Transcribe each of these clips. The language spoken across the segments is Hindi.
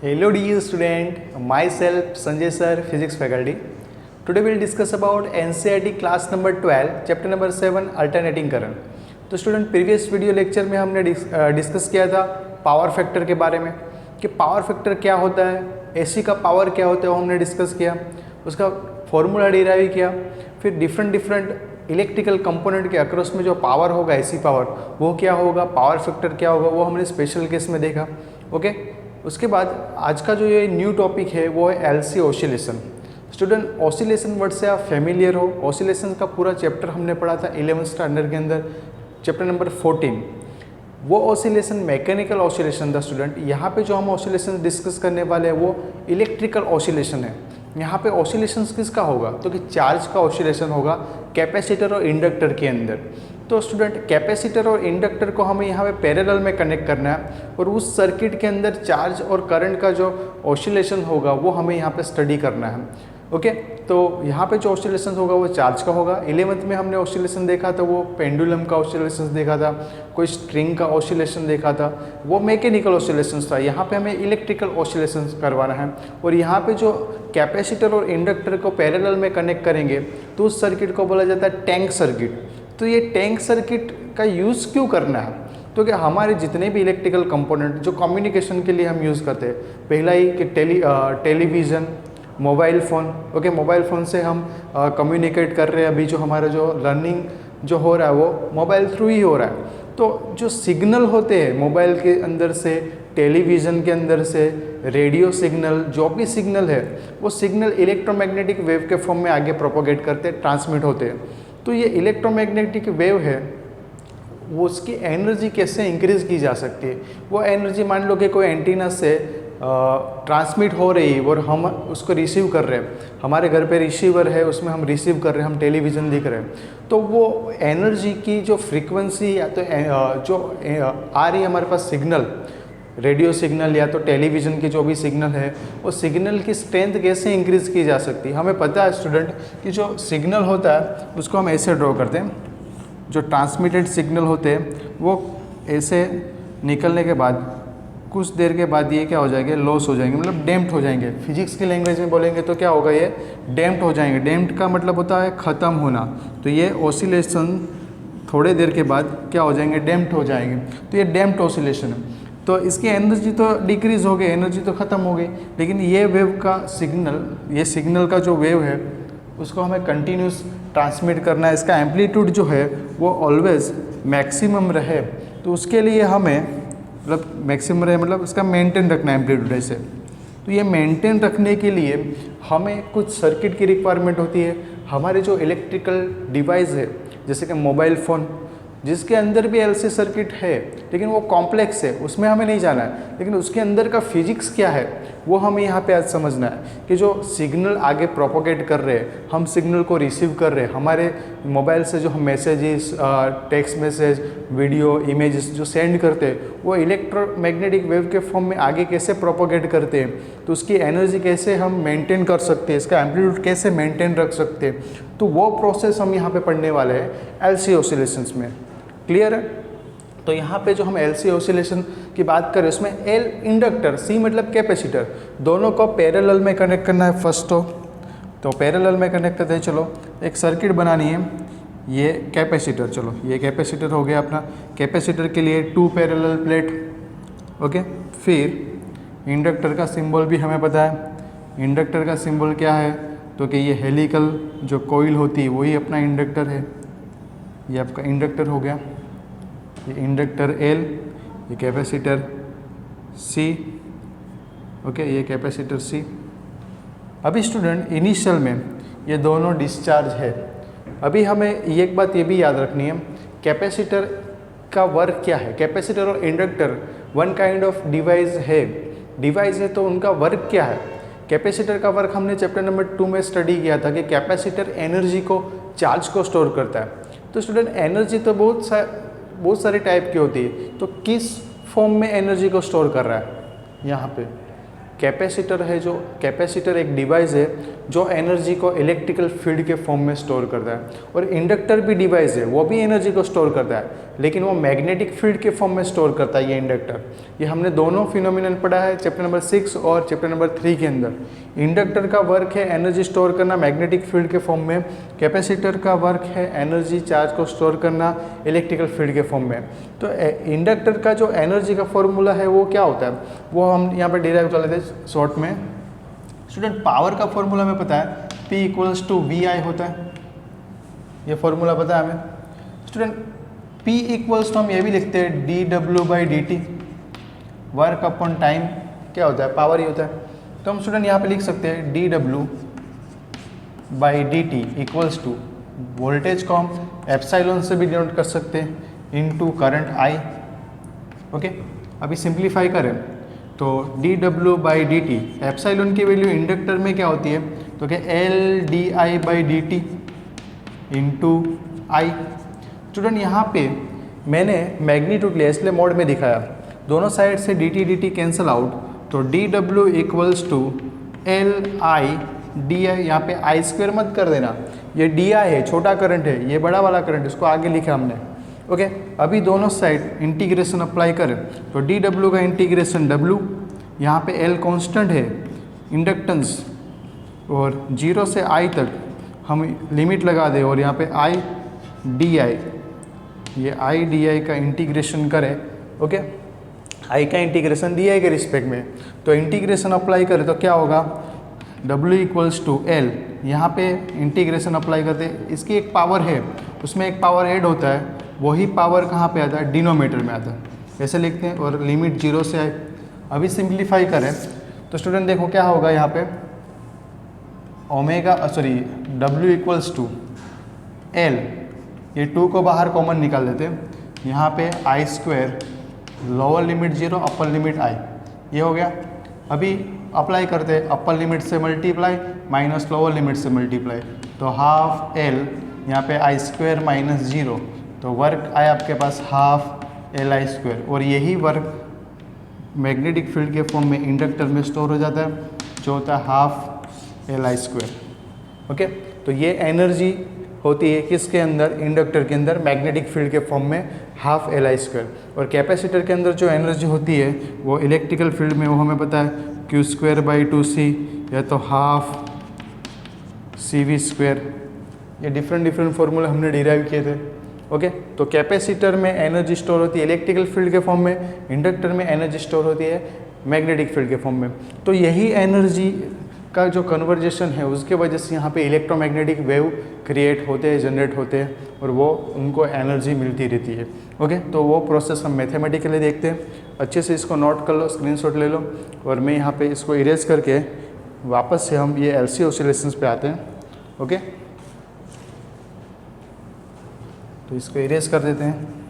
Hello dear student, myself Sanjay sir, physics faculty. Today we'll discuss about NCERT class number 12, chapter number 7, alternating current. तो स्टूडेंट प्रीवियस वीडियो लेक्चर में हमने डिस्कस किया था पावर फैक्टर के बारे में कि पावर फैक्टर क्या होता है, एसी का पावर क्या होता है वो हमने डिस्कस किया, उसका फॉर्मूला डिराइव किया, फिर डिफरेंट इलेक्ट्रिकल कंपोनेंट के अक्रॉस में जो पावर होगा एसी पावर वो क्या होगा, पावर फैक्टर क्या होगा वो हमने स्पेशल केस में देखा। ओके, उसके बाद आज का जो ये न्यू टॉपिक है वो है LC oscillation. Student oscillation word से आप फेमिलियर हो, ऑसिलेशन का पूरा चैप्टर हमने पढ़ा था 11th स्टैंडर्ड के अंदर, चैप्टर नंबर 14। वो ऑसिलेशन मैकेनिकल ऑसिलेशन था स्टूडेंट। यहाँ पे जो हम ऑसिलेशन डिस्कस करने वाले हैं वो इलेक्ट्रिकल ऑसिलेशन है। यहाँ पे ऑसिलेशन किसका होगा तो कि चार्ज का ऑसिलेशन होगा कैपेसिटर और इंडक्टर के अंदर। तो स्टूडेंट कैपेसिटर और इंडक्टर को हमें यहाँ पे पैरेलल में कनेक्ट करना है और उस सर्किट के अंदर चार्ज और करंट का जो ऑसिलेशन होगा वो हमें यहाँ पे स्टडी करना है। ओके, तो यहाँ पे जो ऑसिलेशन होगा वो चार्ज का होगा। 11th में हमने ऑसिलेशन देखा था वो पेंडुलम का ऑसिलेशन देखा था, कोई स्ट्रिंग का ऑसिलेशन देखा था, वो मैकेनिकल ऑसिलेशन था। यहाँ पे हमें इलेक्ट्रिकल ऑसिलेशन करवाना है और यहाँ पे जो कैपेसिटर और इंडक्टर को पैरेलल में कनेक्ट करेंगे तो उस सर्किट को बोला जाता है टैंक सर्किट। तो ये टैंक सर्किट का यूज़ क्यों करना है तो कि हमारे जितने भी इलेक्ट्रिकल कंपोनेंट जो कम्युनिकेशन के लिए हम यूज़ करते हैं, पहला ही कि television, mobile phone. Okay, mobile phone से हम कम्युनिकेट कर रहे हैं। अभी जो हमारा जो लर्निंग जो हो रहा है वो मोबाइल थ्रू ही हो रहा है। तो जो सिग्नल होते हैं मोबाइल के अंदर से, टेलीविज़न के अंदर से, रेडियो सिग्नल, जो भी सिग्नल है वो सिग्नल इलेक्ट्रोमैग्नेटिक वेव के फॉर्म में आगे प्रोपोगेट करते हैं, ट्रांसमिट होते हैं। तो ये इलेक्ट्रोमैग्नेटिक वेव है वो उसकी एनर्जी कैसे इंक्रीज़ की जा सकती है। वो एनर्जी मान लो कि कोई एंटीना से ट्रांसमिट हो रही है और हम उसको रिसीव कर रहे हैं, हमारे घर पे रिसीवर है उसमें हम रिसीव कर रहे हैं, हम टेलीविज़न देख रहे हैं। तो वो एनर्जी की जो फ्रीक्वेंसी या तो जो आ रही है हमारे पास सिग्नल, रेडियो सिग्नल या तो टेलीविज़न की जो भी सिग्नल है, वो सिग्नल की स्ट्रेंथ कैसे इंक्रीज़ की जा सकती है। हमें पता है स्टूडेंट कि जो सिग्नल होता है उसको हम ऐसे ड्रॉ करते हैं, जो ट्रांसमिटेड सिग्नल होते हैं वो ऐसे निकलने के बाद कुछ देर के बाद ये क्या हो जाएंगे, लॉस हो जाएंगे, मतलब डैम्प्ड हो जाएंगे। फिजिक्स की लैंग्वेज में बोलेंगे तो क्या होगा, ये डैम्प्ड हो जाएंगे। डैम्प्ड का मतलब होता है ख़त्म होना। तो ये ऑसिलेशन थोड़े देर के बाद क्या हो जाएंगे, डैम्प्ड हो जाएंगे। तो ये डैम्प्ड ऑसिलेशन है। तो इसकी एनर्जी तो डिक्रीज़ हो गई, एनर्जी तो ख़त्म हो गई, लेकिन ये वेव का सिग्नल, ये सिग्नल का जो वेव है उसको हमें कंटिन्यूस ट्रांसमिट करना है। इसका एम्पलीट्यूड जो है वो ऑलवेज मैक्सिमम रहे। तो उसके लिए हमें मतलब मैक्सिमम रहे मतलब इसका मेंटेन रखना है एम्पलीट्यूड ऐसे। तो ये मेंटेन रखने के लिए हमें कुछ सर्किट की रिक्वायरमेंट होती है। हमारे जो इलेक्ट्रिकल डिवाइस है जैसे कि मोबाइल फ़ोन, जिसके अंदर भी एलसी सर्किट है लेकिन वो कॉम्प्लेक्स है, उसमें हमें नहीं जाना है, लेकिन उसके अंदर का फिजिक्स क्या है वो हमें यहाँ पे आज समझना है कि जो सिग्नल आगे प्रोपोगेट कर रहे हैं, हम सिग्नल को रिसीव कर रहे हैं, हमारे मोबाइल से जो हम messages, text message, video, images जो सेंड करते हैं वो इलेक्ट्रोमैग्नेटिक वेव के फॉर्म में आगे कैसे प्रोपोगेट करते हैं, तो उसकी एनर्जी कैसे हम मेंटेन कर सकते हैं, इसका एम्पलीट्यूड कैसे मेंटेन रख सकते हैं। तो वो प्रोसेस हम यहाँ पे पढ़ने वाले हैं एलसी ऑसिलेशंस में। क्लियर है? तो यहाँ पे जो हम एलसी ऑसिलेशन की बात करें उसमें एल इंडक्टर, सी मतलब कैपेसिटर, दोनों को पैरेलल में कनेक्ट करना है फर्स्ट। तो पैरेलल में कनेक्ट करते हैं। चलो एक सर्किट बनानी है, ये कैपेसिटर, चलो ये कैपेसिटर हो गया अपना। कैपेसिटर के लिए 2 पैरेलल प्लेट। ओके, फिर इंडक्टर का सिंबल भी हमें पता है। इंडक्टर का सिंबल क्या है तो कि ये हेलिकल जो कोइल होती है वही अपना इंडक्टर है। ये आपका इंडक्टर हो गया, ये इंडक्टर एल, ये कैपेसिटर सी। ओके, ये कैपेसिटर सी। अभी स्टूडेंट इनिशियल में ये दोनों डिस्चार्ज है। अभी हमें एक बात ये भी याद रखनी है, कैपेसिटर का वर्क क्या है। कैपेसिटर और inductor one kind of device है तो उनका वर्क क्या है। कैपेसिटर का वर्क हमने चैप्टर नंबर 2 में स्टडी किया था कि कैपेसिटर एनर्जी को, चार्ज को स्टोर करता है। तो स्टूडेंट एनर्जी तो बहुत सारे टाइप की होती है, तो किस फॉर्म में एनर्जी को स्टोर कर रहा है। यहाँ पे कैपेसिटर है, जो कैपेसिटर एक डिवाइस है जो एनर्जी को इलेक्ट्रिकल फील्ड के फॉर्म में स्टोर करता है। और इंडक्टर भी डिवाइस है, वो भी एनर्जी को स्टोर करता है, लेकिन वो मैग्नेटिक फील्ड के फॉर्म में स्टोर करता है ये इंडक्टर। ये हमने दोनों फिनोमिनन पढ़ा है चैप्टर नंबर 6 और चैप्टर नंबर 3 के अंदर। इंडक्टर का वर्क है एनर्जी स्टोर करना मैग्नेटिक फील्ड के फॉर्म में, कैपेसिटर का वर्क है एनर्जी चार्ज को स्टोर करना इलेक्ट्रिकल फील्ड के फॉर्म में। तो इंडक्टर का जो एनर्जी का फॉर्मूला है वो क्या होता है, वो हम यहाँ पर डिराइव कर लेते हैं शॉर्ट में। स्टूडेंट पावर का फॉर्मूला हमें पता है, P इक्वल्स टू VI होता है, ये फॉर्मूला पता है हमें। स्टूडेंट P इक्वल्स तो हम ये भी लिखते हैं dW/dt, वर्क अपॉन टाइम क्या होता है, पावर ही होता है। तो हम स्टूडेंट यहाँ पे लिख सकते हैं dW/dt इक्वल्स टू, वोल्टेज को हम एप्सिलॉन से भी डिनोट कर सकते हैं, इनटू करंट I। ओके, अभी सिंप्लीफाई करें तो dW/dt, एप्सिलॉन की वैल्यू इंडक्टर में क्या होती है, तो क्या LdI/dt इंटू I। स्टूडेंट यहाँ पे मैंने मैग्नीट्यूड लिया इसलिए मोड में दिखाया, दोनों साइड से dt कैंसिल आउट, तो dW इक्वल्स टू LI/di, यहाँ पे I² मत कर देना, ये di है, छोटा करंट है, ये बड़ा वाला करंट, इसको आगे लिखा हमने। ओके, अभी दोनों साइड इंटीग्रेशन अप्लाई करें तो dW का इंटीग्रेशन W, यहाँ पे L कांस्टेंट है इंडक्टेंस, और 0 से I तक हम लिमिट लगा दें, और यहाँ पे I/di, ये I/di का इंटीग्रेशन करें। ओके, I का इंटीग्रेशन di के रिस्पेक्ट में, तो इंटीग्रेशन अप्लाई करें तो क्या होगा, W इक्वल्स टू L, यहाँ पे इंटीग्रेशन अप्लाई करते हैं, इसकी एक पावर है, उसमें एक पावर ऐड होता है, वही पावर कहाँ पे आता है, डिनोमीटर में आता है, ऐसे लिखते हैं, और लिमिट 0 से I। अभी सिंप्लीफाई करें तो स्टूडेंट देखो क्या होगा, यहाँ पे W इक्वल्स टू L, ये 2 को बाहर कॉमन निकाल देते हैं, यहाँ पे I², lower limit 0 upper limit I, ये हो गया। अभी अप्लाई करते हैं, अपर लिमिट से मल्टीप्लाई माइनस लोअर लिमिट से मल्टीप्लाई, तो हाफ L, यहाँ पे I² माइनस 0, तो वर्क आया आपके पास हाफ LI², और यही वर्क मैग्नेटिक फील्ड के फॉर्म में इंडक्टर में स्टोर हो जाता है, जो होता है हाफ LI²। ओके, तो ये एनर्जी होती है किसके अंदर, इंडक्टर के अंदर, मैग्नेटिक फील्ड के फॉर्म में हाफ LI²। और कैपेसिटर के अंदर जो एनर्जी होती है वो इलेक्ट्रिकल फील्ड में, वो हमें पता है Q²/2C, या तो हाफ CV²। ये डिफरेंट फॉर्मूले हमने डिराइव किए थे। ओके, तो कैपेसिटर में एनर्जी स्टोर होती है इलेक्ट्रिकल फील्ड के फॉर्म में, इंडक्टर में एनर्जी स्टोर होती है मैग्नेटिक फील्ड के फॉर्म में। तो यही एनर्जी का जो कन्वर्जेशन है उसके वजह से यहाँ पे इलेक्ट्रोमैग्नेटिक वेव क्रिएट होते हैं, जनरेट होते हैं, और वो उनको एनर्जी मिलती रहती है। ओके, तो वो प्रोसेस हम मैथमेटिकली देखते हैं। अच्छे से इसको नोट कर लो, स्क्रीनशॉट ले लो, और मैं यहाँ पे इसको इरेज करके वापस से हम ये LC ऑसिलेशंस पे आते हैं। ओके, तो इसको इरेज कर देते हैं।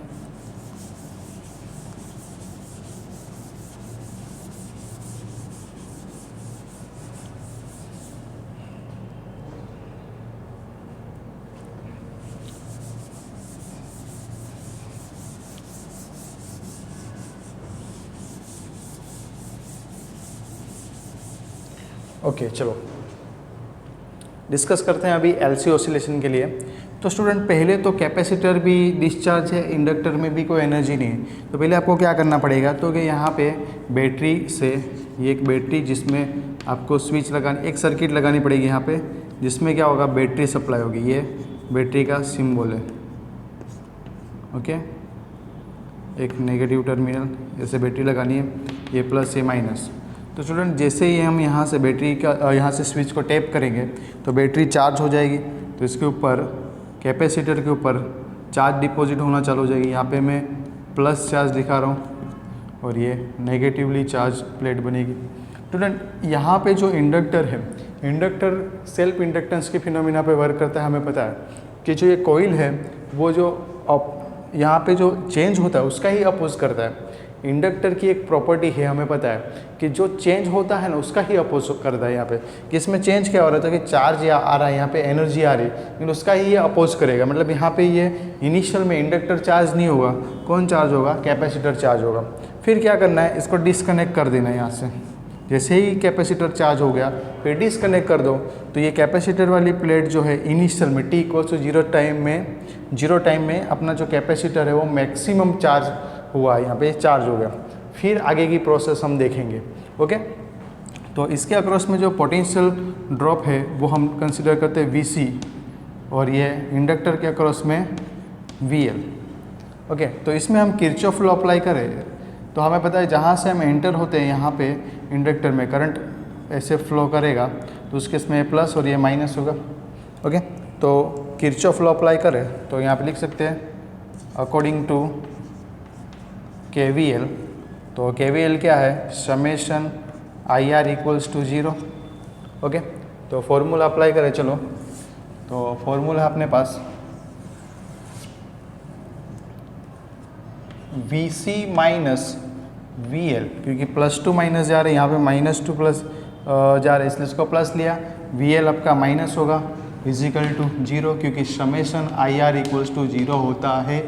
ओके, चलो डिस्कस करते हैं अभी LC ऑसिलेशन के लिए। तो स्टूडेंट पहले तो कैपेसिटर भी डिस्चार्ज है, इंडक्टर में भी कोई एनर्जी नहीं है, तो पहले आपको क्या करना पड़ेगा, तो कि यहाँ पे बैटरी से, ये एक बैटरी जिसमें आपको स्विच लगानी, एक सर्किट लगानी पड़ेगी यहाँ पे, जिसमें क्या होगा, बैटरी सप्लाई होगी, ये बैटरी का सिंबल है। ओके, एक नेगेटिव टर्मिनल, ऐसे बैटरी लगानी है, ये प्लस ये माइनस। तो स्टूडेंट जैसे ही हम यहाँ से बैटरी का, यहाँ से स्विच को टैप करेंगे तो बैटरी चार्ज हो जाएगी, तो इसके ऊपर कैपेसिटर के ऊपर चार्ज डिपॉजिट होना चालू हो जाएगी। यहाँ पे मैं प्लस चार्ज दिखा रहा हूँ, और ये नेगेटिवली चार्ज प्लेट बनेगी। स्टूडेंट यहाँ पे जो इंडक्टर है, इंडक्टर सेल्फ इंडक्टेंस के फिनोमिना पे वर्क करता है। हमें पता है कि जो ये कोइल है वो जो यहाँ पे जो चेंज होता है उसका ही अपोज करता है। इंडक्टर की एक प्रॉपर्टी है, हमें पता है कि जो चेंज होता है ना उसका ही अपोज करता है। यहाँ पे कि इसमें चेंज क्या हो रहा था कि चार्ज या आ रहा है, यहाँ पे एनर्जी आ रही है, लेकिन उसका ही ये अपोज करेगा। मतलब यहाँ पे ये इनिशियल में इंडक्टर चार्ज नहीं होगा, कौन चार्ज होगा, कैपेसिटर चार्ज होगा। फिर क्या करना है, इसको डिस्कनेक्ट कर देना है यहाँ से। जैसे ही कैपेसिटर चार्ज हो गया फिर डिस्कनेक्ट कर दो, तो ये कैपेसिटर वाली प्लेट जो है इनिशियल में t equal to zero time में अपना जो कैपेसिटर है वो मैक्सिमम चार्ज हुआ, यहाँ पे चार्ज हो गया। फिर आगे की प्रोसेस हम देखेंगे। ओके, तो इसके अक्रॉस में जो पोटेंशियल ड्रॉप है वो हम कंसिडर करते हैं Vc, और ये इंडक्टर के अक्रॉस में VL। ओके, तो इसमें हम किरचॉफ लॉ अप्लाई करें तो हमें पता है जहाँ से हम एंटर होते हैं यहाँ पे इंडक्टर में करंट ऐसे फ्लो करेगा, तो उसके इसमें प्लस और ये माइनस होगा। ओके, तो किरचॉफ लॉ अप्लाई करें तो यहाँ पे लिख सकते हैं अकॉर्डिंग टू KVL। तो KVL क्या है, summation IR equals to 0। Okay, तो फॉर्मूला अप्लाई करें। चलो, तो फॉर्मूला है अपने पास Vc माइनस VL, क्योंकि प्लस टू माइनस जा रहे हैं, यहाँ पे माइनस टू प्लस जा रहे हैं इसलिए इसको प्लस लिया। VL आपका माइनस होगा इजिकल टू 0, क्योंकि समेशन IR इक्वल्स टू 0 होता है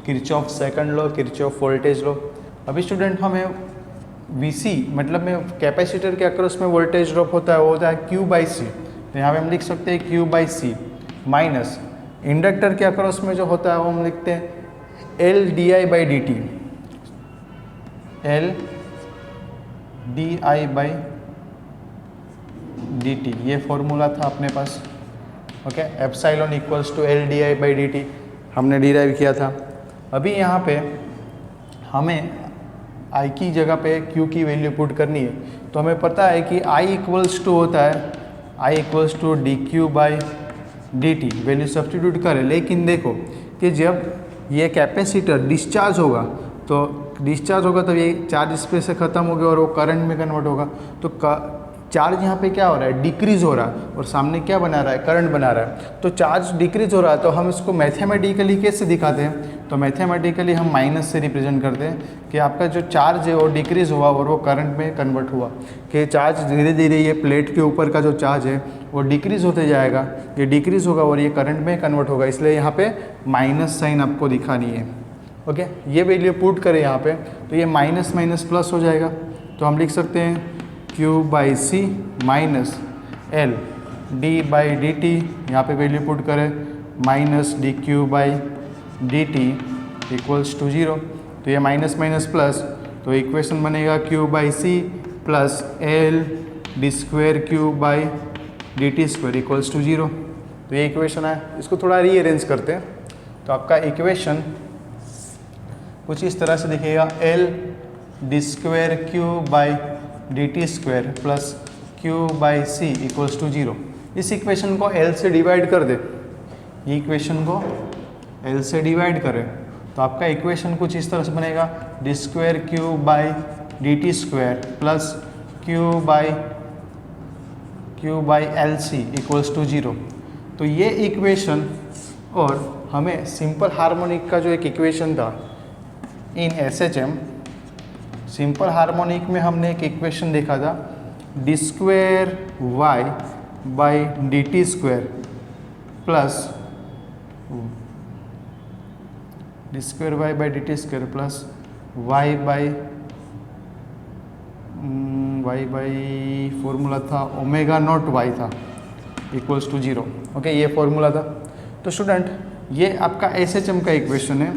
Kirchhoff second law, Kirchhoff voltage law. अभी स्टूडेंट हमें Vc मतलब में कैपेसिटर के अक्रॉस में वोल्टेज ड्रॉप होता है वो होता है Q/C, तो यहाँ पे हम लिख सकते हैं Q/C माइनस इंडक्टर के अक्रॉस में जो होता है वो हम लिखते हैं LdI/dt, LdI/dt, ये फॉर्मूला था अपने पास। Okay, epsilon equals to LdI/dt हमने डिराइव किया था। अभी यहाँ पे हमें I की जगह पे Q की वैल्यू पुट करनी है, तो हमें पता है कि I इक्वल्स टू होता है I equals to dQ/dt, value substitute करें। लेकिन देखो कि जब ये कैपेसिटर डिस्चार्ज होगा तो ये चार्ज इस पे से ख़त्म हो गया और वो करंट में कन्वर्ट होगा, तो चार्ज यहाँ पे क्या हो रहा है, डिक्रीज हो रहा है, और सामने क्या बना रहा है, करंट बना रहा है। तो चार्ज डिक्रीज हो रहा है तो हम इसको मैथमेटिकली कैसे दिखाते हैं, तो मैथमेटिकली हम माइनस से रिप्रेजेंट करते हैं कि आपका जो चार्ज है वो डिक्रीज हुआ और वो करंट में कन्वर्ट हुआ, कि चार्ज धीरे धीरे ये प्लेट के ऊपर का जो चार्ज है वो डिक्रीज होते जाएगा, ये डिक्रीज होगा और ये करंट में कन्वर्ट होगा, इसलिए यहाँ पे माइनस साइन आपको दिखानी है। ओके, ये वैल्यू पुट करें यहाँ पे तो ये माइनस माइनस प्लस हो जाएगा, तो हम लिख सकते हैं Q/C माइनस LdI/dt, यहाँ पे वैल्यू पुट करें माइनस dQ/dt इक्वल्स टू 0, तो ये माइनस माइनस प्लस, तो इक्वेशन बनेगा Q/C plus Ld² Q/dt² equals to 0। तो ये इक्वेशन है, इसको थोड़ा रीअरेंज करते हैं तो आपका इक्वेशन कुछ इस तरह से दिखेगा Ld² Q/dt² plus Q/C equals to 0। इस इक्वेशन को L से डिवाइड कर दे, ये इक्वेशन को L से डिवाइड करें तो आपका इक्वेशन कुछ इस तरह से बनेगा d² Q/dt² plus Q/LC equals to 0। तो ये इक्वेशन, और हमें सिंपल हार्मोनिक का जो एक इक्वेशन था इन SHM, सिंपल हार्मोनिक में हमने एक इक्वेशन देखा था d²y/dt² plus d²y/dt² plus y formula था ω0y था इक्वल्स टू 0। ओके, ये फॉर्मूला था। तो स्टूडेंट ये आपका SHM का इक्वेशन है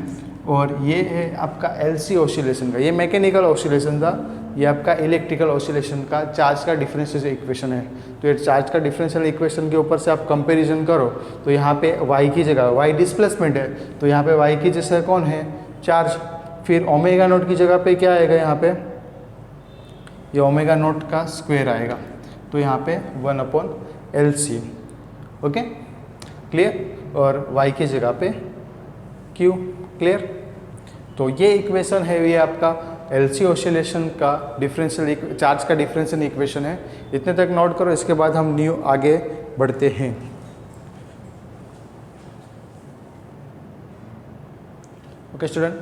और ये है आपका LC ऑसिलेशन का, ये मैकेनिकल ऑसिलेशन था, ये आपका इलेक्ट्रिकल ऑसिलेशन का चार्ज का डिफरेंशियल इक्वेशन है। तो ये चार्ज का डिफरेंशियल इक्वेशन के ऊपर से आप कंपैरिजन करो तो यहाँ पे y की जगह y डिस्प्लेसमेंट है, तो यहाँ पे y की जगह कौन है, चार्ज। फिर ω0 की जगह पे क्या आएगा, यहाँ पे ये ω0 का स्क्वायर आएगा, तो यहाँ पे 1/LC। Okay, clear. और y की जगह पे Q, क्लियर। तो ये इक्वेशन है, ये आपका LC ऑसिलेशन का डिफरेंशियल चार्ज का डिफरेंशियल इक्वेशन है। इतने तक नोट करो, इसके बाद हम न्यू आगे बढ़ते हैं। ओके स्टूडेंट,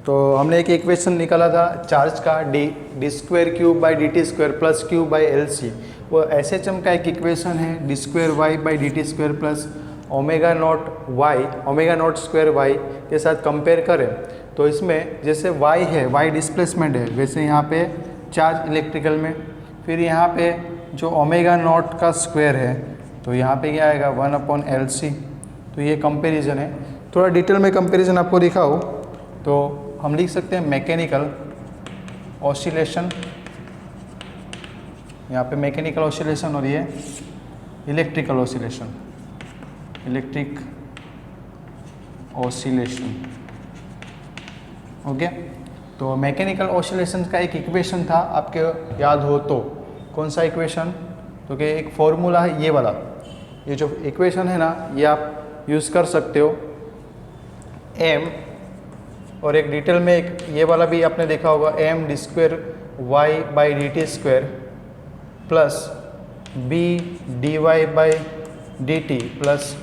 तो हमने एक इक्वेशन निकाला था चार्ज का d² Q/dt² प्लस Q/LC, वो SHM का एक इक्वेशन है d²y/dt² प्लस ω0y के साथ कंपेयर करें तो इसमें जैसे y है, y डिस्प्लेसमेंट है, वैसे यहाँ पे चार्ज इलेक्ट्रिकल में, फिर यहाँ पे जो ओमेगा नॉट का स्क्वायर है तो यहाँ पे क्या आएगा 1/LC। तो ये कंपैरिजन है। थोड़ा डिटेल में कंपैरिजन आपको दिखाऊँ तो हम लिख सकते हैं मैकेनिकल ऑसिलेशन, यहाँ पे मैकेनिकल ऑसिलेशन और ये electrical oscillation, electric oscillation. Okay, तो मैकेनिकल ऑसिलेशन का एक इक्वेशन था, आपके याद हो तो कौन सा इक्वेशन? तो कि एक फॉर्मूला है ये वाला, ये जो इक्वेशन है ना ये आप यूज़ कर सकते हो m, और एक डिटेल में एक ये वाला भी आपने देखा होगा md²y/dt² प्लस b/dy/dt प्लस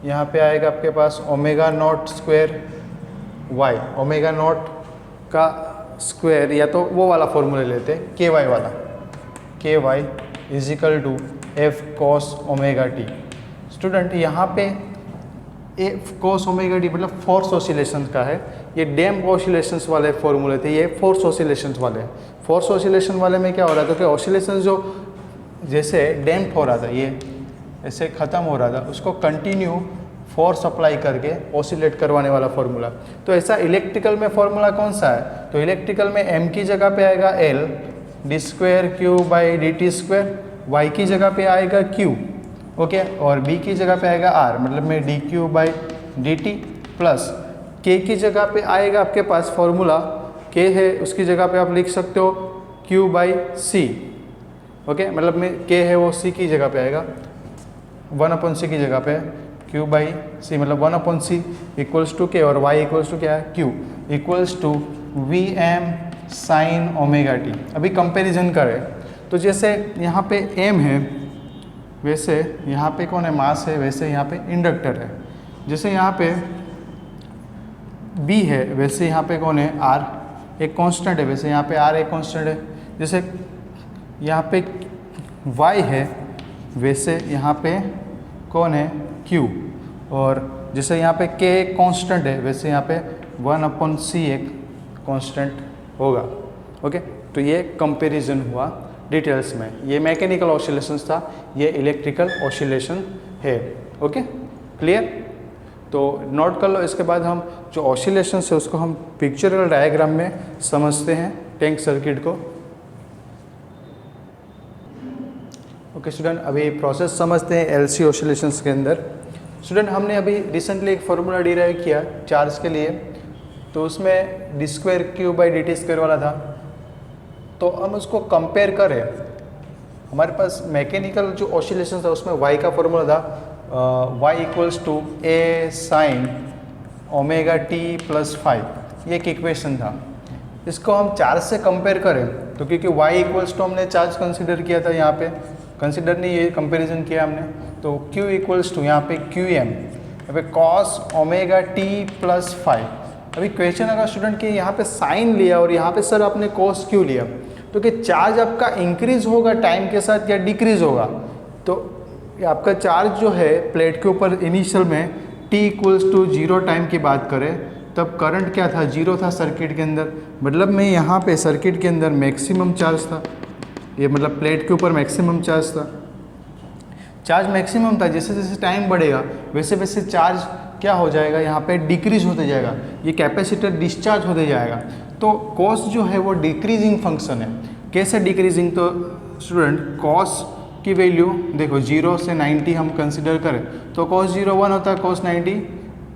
यहाँ पे आएगा आपके पास omega not square y, omega not का स्क्वायर, या तो वो वाला फॉर्मूला लेते हैं ky वाला, ky = f cos omega t। Student यहाँ पे f cos ओमेगा t मतलब फोर्स ऑसिलेशन का है, ये डैम्प ऑसिलेशंस वाले फॉर्मूले थे, ये फोर्स ऑसिलेशंस वाले हैं। फोर्स ऑसिलेशन वाले में क्या हो रहा था कि ऑसिलेशन जो जैसे डैम्प हो रहा था, ये ऐसे ख़त्म हो रहा था, उसको कंटिन्यू फोर्स अप्लाई करके ऑसिलेट करवाने वाला फॉर्मूला। तो ऐसा इलेक्ट्रिकल में फॉर्मूला कौन सा है? तो इलेक्ट्रिकल में m की जगह पे आएगा L d²q/dt², y की जगह पे आएगा q, ओके, और b की जगह पे आएगा r, मतलब में dq/dt प्लस k की जगह पे आएगा आपके पास फॉर्मूला k है, उसकी जगह पे आप लिख सकते हो q/c, ओके, मतलब में k है वो c की जगह पे आएगा, 1/c की जगह पे q/c, मतलब 1/c = k और y = क्या है q = Vm sin omega t। अभी कंपैरिजन करें तो जैसे यहाँ पे m है वैसे यहाँ पे कौन है? मास है, वैसे यहाँ पे इंडक्टर है। जैसे यहाँ पे b है वैसे यहाँ पे कौन है? r एक कांस्टेंट है, वैसे यहाँ पे r एक कांस्टेंट है। जैसे यहाँ पे y है वैसे यहाँ पे कौन है? q, और जैसे यहाँ पे k एक कांस्टेंट है वैसे यहाँ पे 1/c एक कांस्टेंट होगा। ओके, तो ये कंपैरिजन हुआ डिटेल्स में। ये मैकेनिकल ऑसिलेशंस था, ये इलेक्ट्रिकल ऑसिलेशन है। Okay, clear? तो नोट कर लो। इसके बाद हम जो ऑसिलेशंस है उसको हम पिक्चरल डायग्राम में समझते हैं टैंक सर्किट को। ओके स्टूडेंट, अभी प्रोसेस समझते हैं एलसी ऑसिलेशंस के अंदर। स्टूडेंट, हमने अभी रिसेंटली एक फॉर्मूला डिराइव किया चार्ज के लिए, तो उसमें d²q/dt² वाला था। तो हम उसको कंपेयर करें, हमारे पास मैकेनिकल जो ऑसिलेशन था उसमें y का फॉर्मूला था y = a sin omega t + 5, ये एक इक्वेशन था। इसको हम चार्ज से कंपेयर करें तो क्योंकि y = हमने चार्ज कंसिडर किया था, यहाँ पे कंसिडर नहीं, ये कंपैरिजन किया हमने, तो q = यहाँ पे qm, यहाँ पे cos ओमेगा t + 5। अभी क्वेश्चन अगर स्टूडेंट के यहाँ पे साइन लिया और यहाँ पे सर आपने cos क्यों लिया, तो कि चार्ज आपका इंक्रीज होगा टाइम के साथ या डिक्रीज होगा। तो आपका चार्ज जो है प्लेट के ऊपर इनिशियल में t = 0 टाइम की बात करें तब करंट क्या था? 0 था सर्किट के अंदर, मतलब में यहाँ पे सर्किट के अंदर मैक्सिमम चार्ज था, ये मतलब प्लेट के ऊपर मैक्सिमम चार्ज था, चार्ज मैक्सिमम था। जैसे जैसे टाइम बढ़ेगा वैसे वैसे चार्ज क्या हो जाएगा? यहाँ पे डिक्रीज होते जाएगा, ये कैपेसिटर डिस्चार्ज होते जाएगा। तो कॉस जो है वो डिक्रीजिंग फंक्शन है। कैसे डिक्रीजिंग? तो स्टूडेंट कॉस की वैल्यू देखो 0 से 90 हम कंसिडर करें तो cos 0 1 होता है, cos 90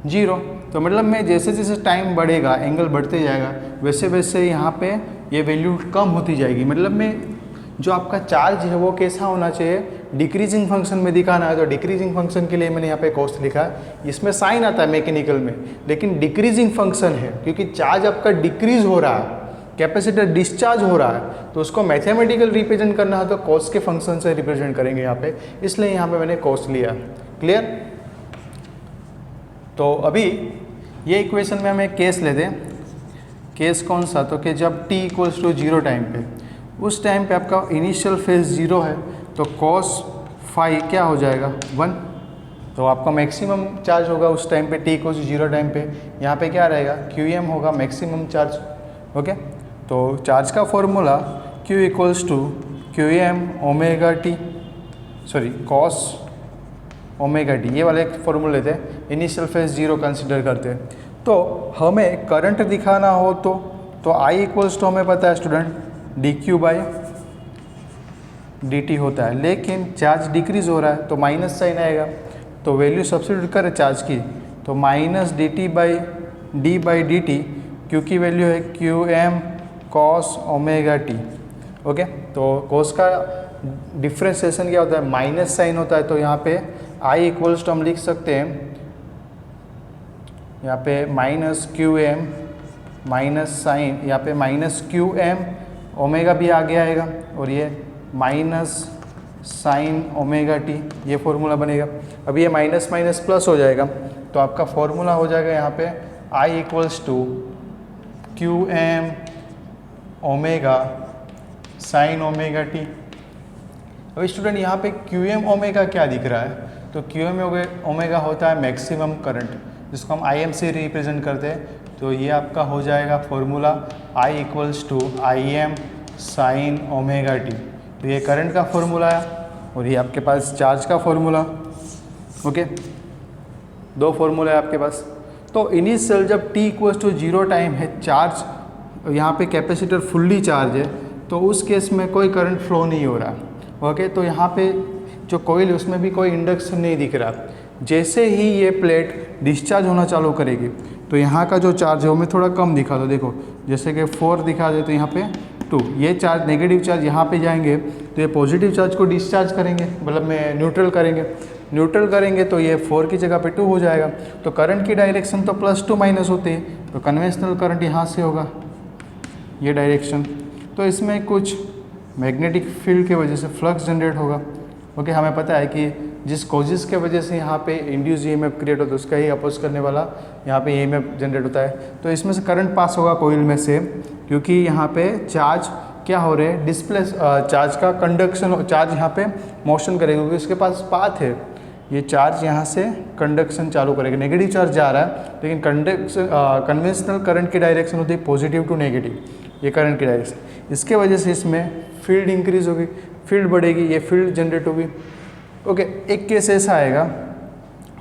0। तो मतलब में जैसे जैसे टाइम बढ़ेगा एंगल बढ़ते जाएगा वैसे वैसे यहाँ पे ये वैल्यू कम होती जाएगी। मतलब में जो आपका चार्ज है वो कैसा होना चाहिए? डिक्रीजिंग फंक्शन में दिखाना है। तो डिक्रीजिंग फंक्शन के लिए मैंने यहाँ पे कॉस लिखा है, इसमें साइन आता है मैकेनिकल में, लेकिन डिक्रीजिंग फंक्शन है क्योंकि चार्ज आपका डिक्रीज हो रहा है, कैपेसिटर डिस्चार्ज हो रहा है, तो उसको मैथमेटिकल रिप्रेजेंट करना है तो कॉस के फंक्शन से रिप्रेजेंट करेंगे यहाँ पे, इसलिए यहाँ पे मैंने कॉस लिया। क्लियर? तो अभी ये इक्वेशन में हमें केस लेते हैं। केस कौन सा? तो कि जब t = 0 टाइम पे, उस टाइम पे आपका इनिशियल फेज 0 है तो cos फाई क्या हो जाएगा? 1। तो आपका मैक्सिमम चार्ज होगा उस टाइम पे t = 0 टाइम पे, यहाँ पे क्या रहेगा? qm होगा मैक्सिमम चार्ज। ओके, तो चार्ज का formula q = Q M omega T, sorry cos omega T, ये वाला एक फॉर्मूला लेते हैं, इनिशियल फेज 0 कंसिडर करते हैं। तो हमें करंट दिखाना हो तो आई इक्वल्स टू हमें पता है student D Q by D T होता है, लेकिन चार्ज डिक्रीज हो रहा है तो माइनस साइन आएगा। तो वैल्यू सब्स्टिट्यूट करें चार्ज की तो minus D T by D T, Q की वैल्यू है Q M cos omega T. Okay, तो कॉस का डिफ्रेंसिएशन क्या होता है, माइनस साइन होता है। तो यहाँ पे आई इक्वल्स टू हम लिख सकते हैं यहाँ पे minus Q M minus sine, यहाँ पे माइनस क्यू एम ओमेगा भी आगे आएगा और ये माइनस साइन ओमेगा टी, ये फॉर्मूला बनेगा। अब ये माइनस माइनस प्लस हो जाएगा तो आपका फॉर्मूला हो जाएगा यहाँ पे I equals to Q M omega sine omega T. अभी स्टूडेंट यहाँ पे क्यू एम ओमेगा क्या दिख रहा है, तो क्यू एम ओमेगा होता है मैक्सिमम करंट, जिसको हम आई एम से रिप्रेजेंट करते हैं। तो ये आपका हो जाएगा formula I equals to I M sine omega T. तो ये करंट का फॉर्मूला है और ये आपके पास चार्ज का फॉर्मूला। ओके, दो फॉर्मूला है आपके पास। तो इनिशियल जब t इक्वल्स टू 0 टाइम है, चार्ज यहाँ पे कैपेसिटर फुल्ली चार्ज है, तो उस केस में कोई करंट फ्लो नहीं हो रहा। ओके, तो यहाँ पे जो कोइल है उसमें भी कोई इंडक्शन नहीं दिख रहा। जैसे ही ये प्लेट डिस्चार्ज होना चालू करेगी तो यहाँ का जो चार्ज है वो मैं थोड़ा कम दिखा दो। देखो जैसे कि 4 दिखा दे तो यहाँ पे 2, ये चार्ज नेगेटिव चार्ज यहाँ पे जाएंगे तो ये पॉजिटिव चार्ज को डिस्चार्ज करेंगे, मतलब में न्यूट्रल करेंगे तो ये 4 की जगह पे 2 हो जाएगा। तो करंट की डायरेक्शन तो +2 माइनस होती है, तो कन्वेंशनल करंट यहाँ से होगा ये डायरेक्शन। तो इसमें कुछ मैग्नेटिक फील्ड की वजह से फ्लक्स जनरेट होगा। ओके, हमें पता है कि जिस कॉजेस के वजह से यहाँ पे इंड्यूस ईएमएफ क्रिएट होता है उसका ही अपोज करने वाला यहाँ पे ईएमएफ जनरेट होता है। तो इसमें से करंट पास होगा कोइल में से, क्योंकि यहाँ पे चार्ज क्या हो रहे हैं, डिस्प्लेस चार्ज का कंडक्शन, चार्ज यहाँ पे मोशन करेगा क्योंकि उसके पास पाथ है। ये चार्ज यहाँ से कंडक्शन चालू करेगा, नेगेटिव चार्ज जा रहा है लेकिन कन्वेंशनल करंट की डायरेक्शन होती है पॉजिटिव टू नेगेटिव, ये करंट की डायरेक्शन। इसके वजह से इसमें फील्ड इंक्रीज होगी, फील्ड बढ़ेगी, ये फील्ड जनरेट होगी। ओके, एक केस ऐसा आएगा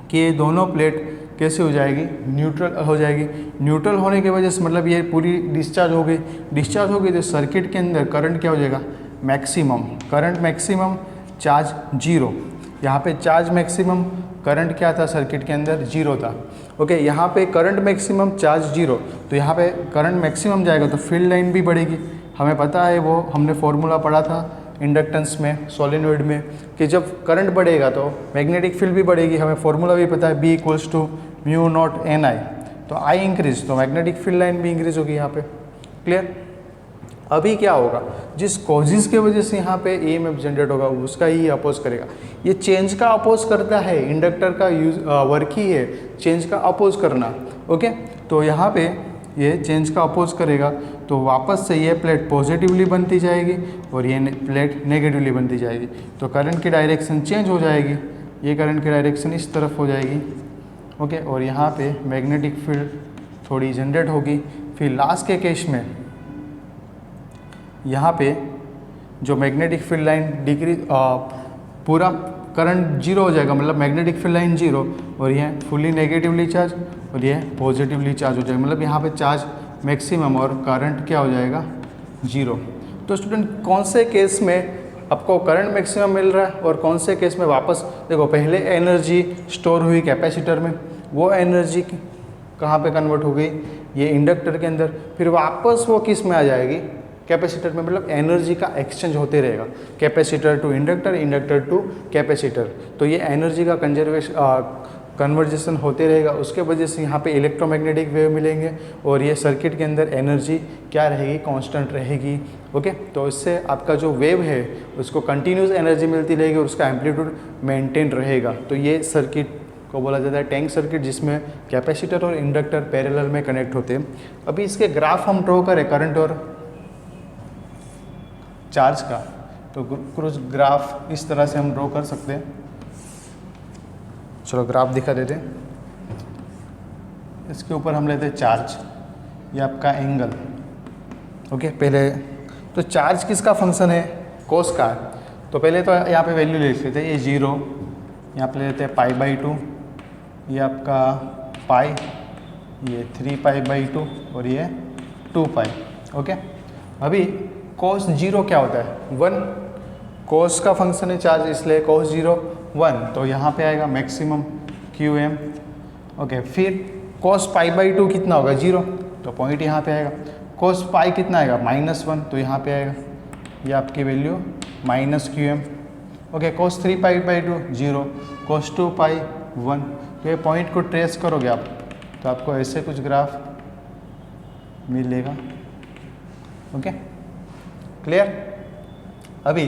कि ये दोनों प्लेट कैसे हो जाएगी, न्यूट्रल हो जाएगी। न्यूट्रल होने की वजह से मतलब ये पूरी डिस्चार्ज हो गई तो सर्किट के अंदर करंट क्या हो जाएगा, मैक्सिमम, करंट मैक्सिमम, चार्ज 0। यहाँ पे चार्ज मैक्सिमम, करंट क्या था सर्किट के अंदर 0 था। ओके, यहाँ पे करंट मैक्सिमम, चार्ज 0, तो यहाँ पे करंट मैक्सिमम जाएगा तो फील्ड लाइन भी बढ़ेगी। हमें पता है, वो हमने फॉर्मूला पढ़ा था इंडक्टेंस में, सोलेनॉइड में, कि जब करंट बढ़ेगा तो मैग्नेटिक फील्ड भी बढ़ेगी। हमें फॉर्मूला भी पता है B equals to mu not N I. तो आई इंक्रीज तो मैग्नेटिक फील्ड लाइन भी इंक्रीज होगी यहाँ पे। क्लियर? अभी क्या होगा, जिस कॉजेज के वजह से यहाँ पे ईएमएफ जनरेट होगा उसका ही अपोज करेगा। ये चेंज का अपोज करता है, इंडक्टर का यूज वर्क ही है चेंज का अपोज करना। ओके, तो यहाँ पे ये चेंज का अपोज करेगा तो वापस से ये प्लेट पॉजिटिवली बनती जाएगी और ये प्लेट नेगेटिवली बनती जाएगी। तो करंट की डायरेक्शन चेंज हो जाएगी, ये करंट की डायरेक्शन इस तरफ हो जाएगी। ओके, और यहाँ पे मैग्नेटिक फील्ड थोड़ी जनरेट होगी। फिर लास्ट के केस में यहाँ पे जो मैग्नेटिक फील्ड लाइन डिक्रीज, पूरा करंट 0 हो जाएगा, मतलब मैग्नेटिक फील्ड लाइन 0 और यह फुली नेगेटिवली चार्ज और यह पॉजिटिवली चार्ज हो जाएगा, मतलब यहाँ पे चार्ज मैक्सिमम और करंट क्या हो जाएगा 0। तो स्टूडेंट कौन से केस में आपको करंट मैक्सिमम मिल रहा है और कौन से केस में वापस, देखो पहले एनर्जी स्टोर हुई कैपेसिटर में, वो एनर्जी कहाँ पे कन्वर्ट हो गई, ये इंडक्टर के अंदर, फिर वापस वो किस में आ जाएगी, कैपेसिटर में। मतलब एनर्जी का एक्सचेंज होते रहेगा, capacitor to inductor, inductor to capacitor. तो ये एनर्जी का कन्वर्जेशन होते रहेगा, उसके वजह से यहाँ पे इलेक्ट्रोमैग्नेटिक वेव मिलेंगे और ये सर्किट के अंदर एनर्जी क्या रहेगी, कांस्टेंट रहेगी। ओके, तो इससे आपका जो वेव है उसको कंटिन्यूस एनर्जी मिलती रहेगी और उसका एम्पलीट्यूड मेंटेन रहेगा। तो ये सर्किट को बोला जाता है टैंक सर्किट, जिसमें कैपेसिटर और इंडक्टर पैरेलल में कनेक्ट होते हैं। अभी इसके ग्राफ हम ड्रॉ करें करंट और चार्ज का, तो कुछ ग्राफ इस तरह से हम ड्रॉ कर सकते हैं। चलो ग्राफ दिखा देते हैं। इसके ऊपर हम लेते हैं चार्ज, ये आपका एंगल। ओके, पहले तो चार्ज किसका फंक्शन है, कोस का है, तो पहले तो यहाँ पे वैल्यू ले लेते हैं, ये 0, यहाँ पे ले लेते हैं π/2, ये आपका पाई, ये 3π/2 और ये 2π। ओके, अभी cos 0 क्या होता है 1, cos का फंक्शन है चार्ज, इसलिए cos 0 1, तो यहाँ पे आएगा मैक्सिमम QM। ओके, फिर cos π/2 कितना होगा 0, तो पॉइंट यहाँ पे आएगा। cos पाई कितना आएगा -1, तो यहाँ पे आएगा, ये आपकी value -QM। Okay, cos 3π/2 0, cos 2π 1, तो ये पॉइंट को ट्रेस करोगे आप तो आपको ऐसे कुछ ग्राफ मिलेगा। Okay, clear. अभी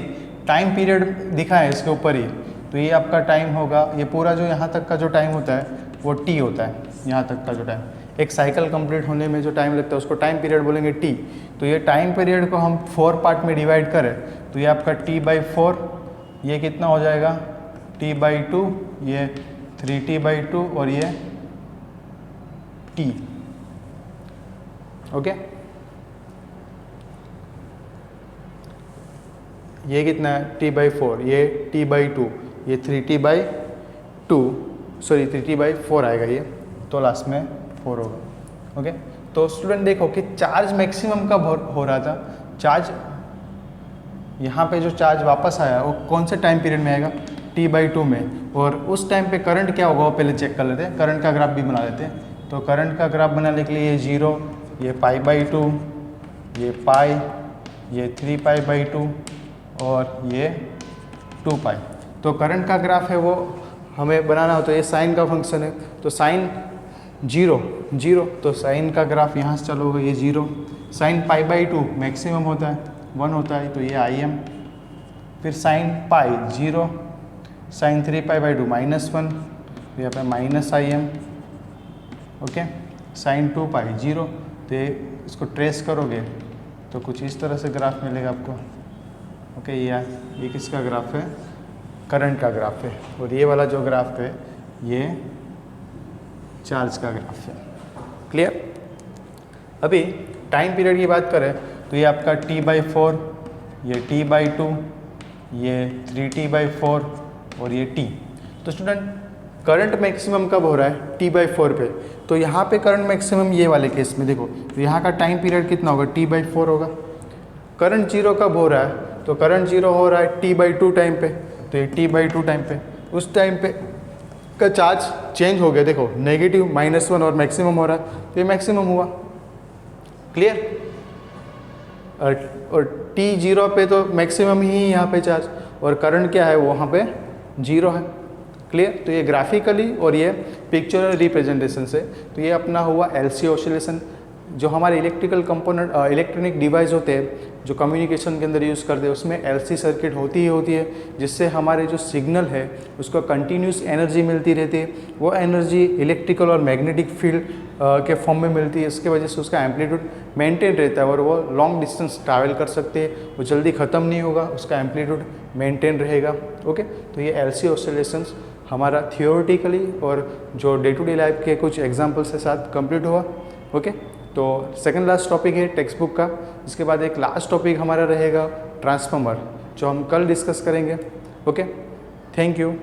टाइम पीरियड दिखा है इसके ऊपर ही, तो ये आपका टाइम होगा, ये पूरा जो यहाँ तक का जो टाइम होता है वो T होता है, यहाँ तक का जो टाइम, एक साइकिल कंप्लीट होने में जो टाइम लगता है उसको टाइम पीरियड बोलेंगे T। तो ये टाइम पीरियड को हम 4 पार्ट में डिवाइड करें तो ये आपका T/4, ये कितना हो जाएगा T/2, ये 3T/2 और ये T। ओके, ये कितना है T/4, ये T/2, ये 3T/2, सॉरी 3T/4 आएगा ये, तो लास्ट में 4 होगा। ओके, तो स्टूडेंट देखो कि चार्ज मैक्सिमम कब हो रहा था, चार्ज यहाँ पे जो चार्ज वापस आया वो कौन से टाइम पीरियड में आएगा T/2 में, और उस टाइम पे करंट क्या होगा वो पहले चेक कर लेते हैं, करंट का ग्राफ भी बना लेते हैं। तो करंट का ग्राफ बनाने के लिए ये 0, ये π/2, ये पाई, ये 3π/2 और ये 2π। तो करंट का ग्राफ है वो हमें बनाना हो, तो ये साइन का फंक्शन है, तो साइन 0 0, तो साइन का ग्राफ यहाँ से चलोगे, ये 0, साइन π/2 मैक्सिमम होता है 1 होता है, तो ये Im, फिर साइन पाई 0, साइन 3π/2 -1, यहाँ पे -Im। ओके, साइन 2π 0, तो ये इसको ट्रेस करोगे तो कुछ इस तरह से ग्राफ मिलेगा आपको। ओके, ये किसका ग्राफ है, करंट का ग्राफ है, और ये वाला जो ग्राफ है ये चार्ज का ग्राफ है। क्लियर। अभी टाइम पीरियड की बात करें तो ये आपका T/4, ये T/2, ये 3T/4 और ये T। तो स्टूडेंट करंट मैक्सिमम कब हो रहा है T/4 पे, तो यहाँ पे करंट मैक्सिमम ये वाले केस में देखो, तो यहाँ का टाइम पीरियड कितना होगा T/4 होगा। करंट 0 कब हो रहा है, तो करंट 0 हो रहा है T/2 टाइम पे, तो ये T/2 टाइम पे, उस टाइम पे का चार्ज चेंज हो गया, देखो नेगेटिव -1 और मैक्सिमम हो रहा है, तो ये मैक्सिमम हुआ। क्लियर। और T0 पे तो मैक्सिमम ही यहाँ पे चार्ज, और करंट क्या है वो वहाँ पे 0 है। क्लियर। तो ये ग्राफिकली और ये पिक्चरल रिप्रेजेंटेशन से, तो ये अपना हुआ LC ऑसिलेशन। जो हमारे इलेक्ट्रिकल कंपोनेंट इलेक्ट्रॉनिक डिवाइस होते हैं जो कम्युनिकेशन के अंदर यूज़ करते हैं, उसमें LC सर्किट होती ही होती है, जिससे हमारे जो सिग्नल है उसको कंटिन्यूस एनर्जी मिलती रहती है। वो एनर्जी इलेक्ट्रिकल और मैग्नेटिक फील्ड के फॉर्म में मिलती है, इसके वजह से उसका एम्पलीट्यूड मेंटेन रहता है और वो लॉन्ग डिस्टेंस ट्रैवल कर सकते हैं, वो जल्दी ख़त्म नहीं होगा, उसका एम्पलीट्यूड मेंटेन रहेगा। ओके, तो ये LC ऑसिलेशंस हमारा थियोरेटिकली और जो डे टू डे लाइफ के कुछ एग्जाम्पल्स के साथ कंप्लीट हुआ। ओके, तो सेकंड लास्ट टॉपिक है टेक्स्ट बुक का। इसके बाद एक लास्ट टॉपिक हमारा रहेगा ट्रांसफार्मर, जो हम कल डिस्कस करेंगे। Okay, thank you.